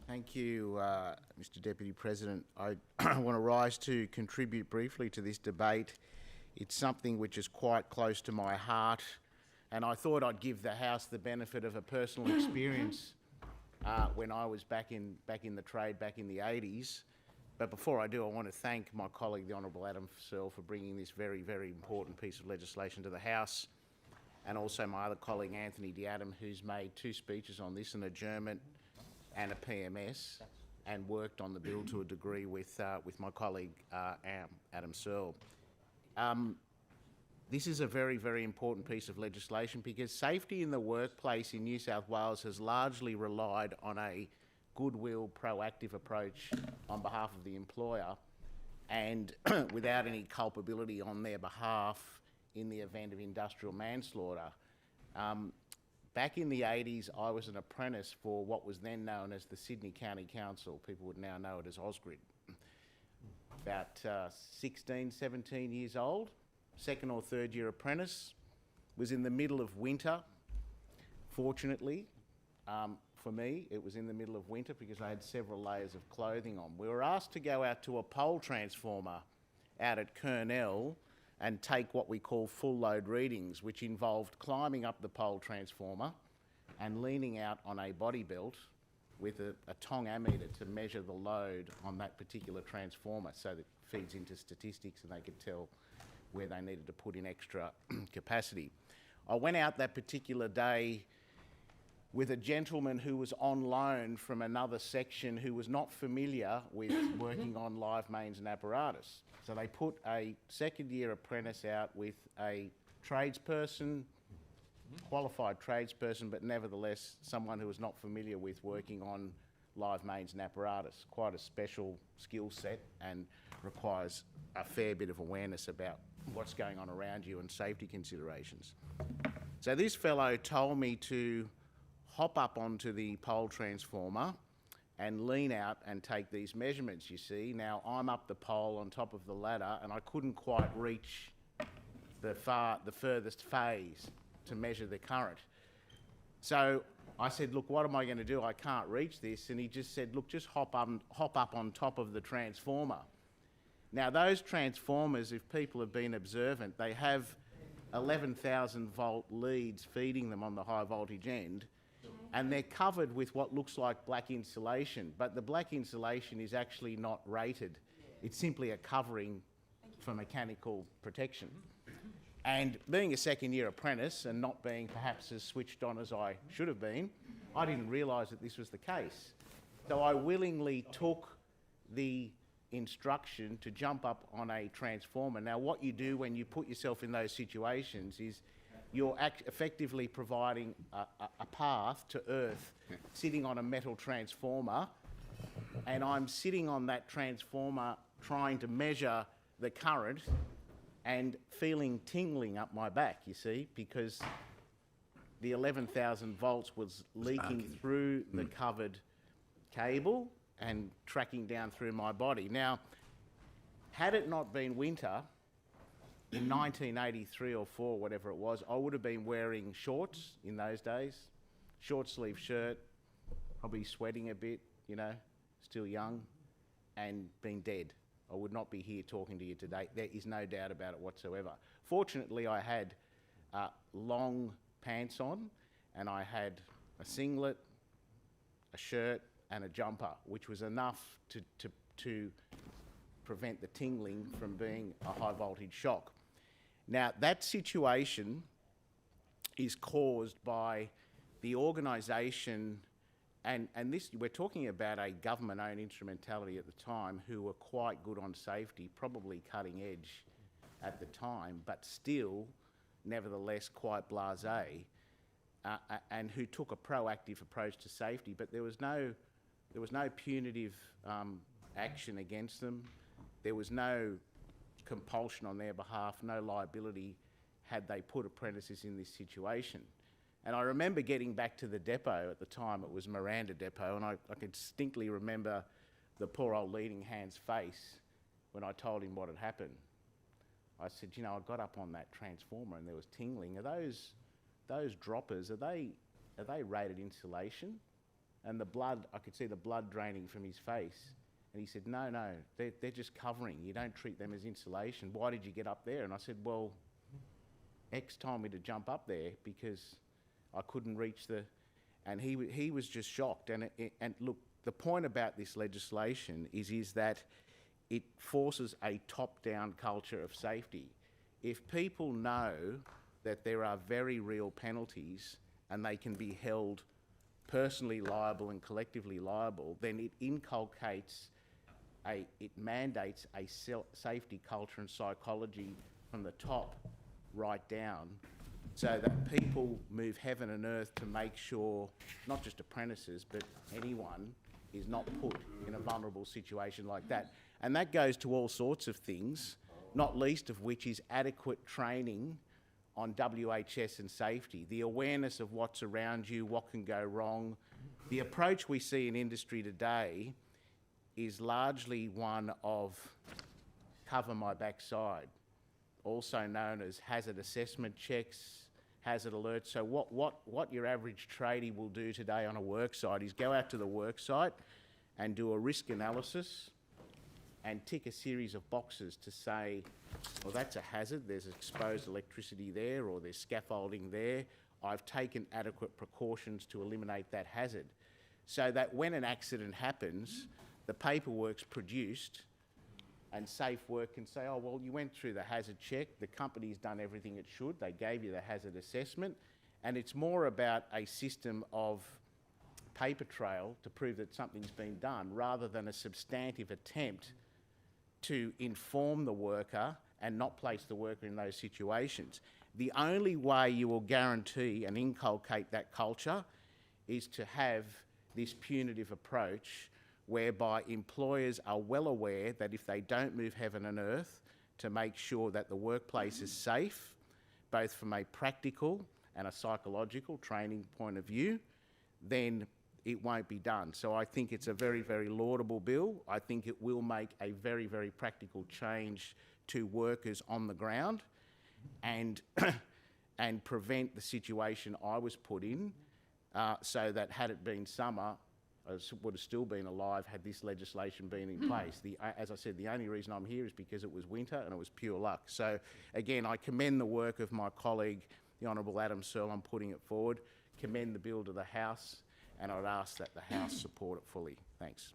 Thank you, Mr Deputy President. I want to rise to contribute briefly to this debate. It's something which is quite close to my heart, and I thought I'd give the House the benefit of a personal experience when I was back in the trade back in the 80s. But before I do, I want to thank my colleague, the Honourable Adam Searle, for bringing this very, very important piece of legislation to the House, and also my other colleague, Anthony D'Adam, who's made 2 speeches on this, an adjournment and a PMS, and worked on the bill to a degree with my colleague Adam Searle. This is a very, very important piece of legislation because safety in the workplace in New South Wales has largely relied on a goodwill, proactive approach on behalf of the employer, and without any culpability on their behalf in the event of industrial manslaughter. Back in the 80s, I was an apprentice for what was then known as the Sydney County Council. People would now know it as Ausgrid. About 16, 17 years old, 2nd or 3rd year apprentice, was in the middle of winter. Fortunately, for me, it was in the middle of winter because I had several layers of clothing on. We were asked to go out to a pole transformer out at Kurnell and take what we call full load readings, which involved climbing up the pole transformer and leaning out on a body belt with a tong ammeter to measure the load on that particular transformer so that it feeds into statistics and they could tell where they needed to put in extra capacity. I went out that particular day with a gentleman who was on loan from another section who was not familiar with working on live mains and apparatus. So they put a 2nd year apprentice out with a tradesperson, qualified tradesperson, but nevertheless someone who was not familiar with working on live mains and apparatus. Quite a special skill set and requires a fair bit of awareness about what's going on around you and safety considerations. So this fellow told me to hop up onto the pole transformer and lean out and take these measurements, you see. Now, I'm up the pole on top of the ladder and I couldn't quite reach the furthest phase to measure the current. So I said, look, what am I going to do? I can't reach this. And he just said, look, just hop up on top of the transformer. Now, those transformers, if people have been observant, they have 11,000 volt leads feeding them on the high voltage end, and they're covered with what looks like black insulation, but the black insulation is actually not rated. It's simply a covering for mechanical protection. And being a 2nd year apprentice and not being perhaps as switched on as I should have been, I didn't realise that this was the case. So I willingly took the instruction to jump up on a transformer. Now, what you do when you put yourself in those situations is you're effectively providing a path to Earth, sitting on a metal transformer, and I'm sitting on that transformer trying to measure the current and feeling tingling up my back, you see, because the 11,000 volts was leaking through the covered cable and tracking down through my body. Now, had it not been winter, in 1983 or 4, whatever it was, I would have been wearing shorts in those days, short sleeve shirt, probably sweating a bit, you know, still young, and been dead. I would not be here talking to you today. There is no doubt about it whatsoever. Fortunately, I had long pants on, and I had a singlet, a shirt, and a jumper, which was enough to prevent the tingling from being a high voltage shock. Now, that situation is caused by the organisation, and this, we're talking about a government-owned instrumentality at the time who were quite good on safety, probably cutting edge at the time, but still, nevertheless, quite blasé, and who took a proactive approach to safety, but there was no punitive action against them. There was no compulsion on their behalf, no liability had they put apprentices in this situation. And I remember getting back to the depot at the time, it was Miranda Depot, and I can distinctly remember the poor old leading hand's face when I told him what had happened. I said, you know, I got up on that transformer and there was tingling. Are those droppers, are they rated insulation? and the blood, I could see the blood draining from his face. And he said, no, they're just covering. You don't treat them as insulation. Why did you get up there? And I said, well, X told me to jump up there because I couldn't reach the... And he was just shocked. And look, the point about this legislation is that it forces a top-down culture of safety. If people know that there are very real penalties and they can be held personally liable and collectively liable, then it mandates a safety culture and psychology from the top right down, so that people move heaven and earth to make sure not just apprentices but anyone is not put in a vulnerable situation like that. And that goes to all sorts of things, not least of which is adequate training on WHS and safety, the awareness of what's around you, what can go wrong. The approach we see in industry today is largely one of cover my backside, also known as hazard assessment checks, hazard alerts. So what your average tradie will do today on a work site is go out to the work site and do a risk analysis and tick a series of boxes to say, well, that's a hazard, there's exposed electricity there, or there's scaffolding there. I've taken adequate precautions to eliminate that hazard. So that when an accident happens, the paperwork's produced and Safe Work can say, oh, well, you went through the hazard check, the company's done everything it should, they gave you the hazard assessment, and it's more about a system of paper trail to prove that something's been done rather than a substantive attempt to inform the worker and not place the worker in those situations. The only way you will guarantee and inculcate that culture is to have this punitive approach whereby employers are well aware that if they don't move heaven and earth to make sure that the workplace is safe, both from a practical and a psychological training point of view, then it won't be done. So I think it's a very, very laudable bill. I think it will make a very, very practical change to workers on the ground and, and prevent the situation I was put in, so that had it been summer, I would have still been alive had this legislation been in place. As I said, the only reason I'm here is because it was winter and it was pure luck. So again, I commend the work of my colleague, the Honourable Adam Searle, on putting it forward, commend the bill to the House, and I'd ask that the House support it fully. Thanks.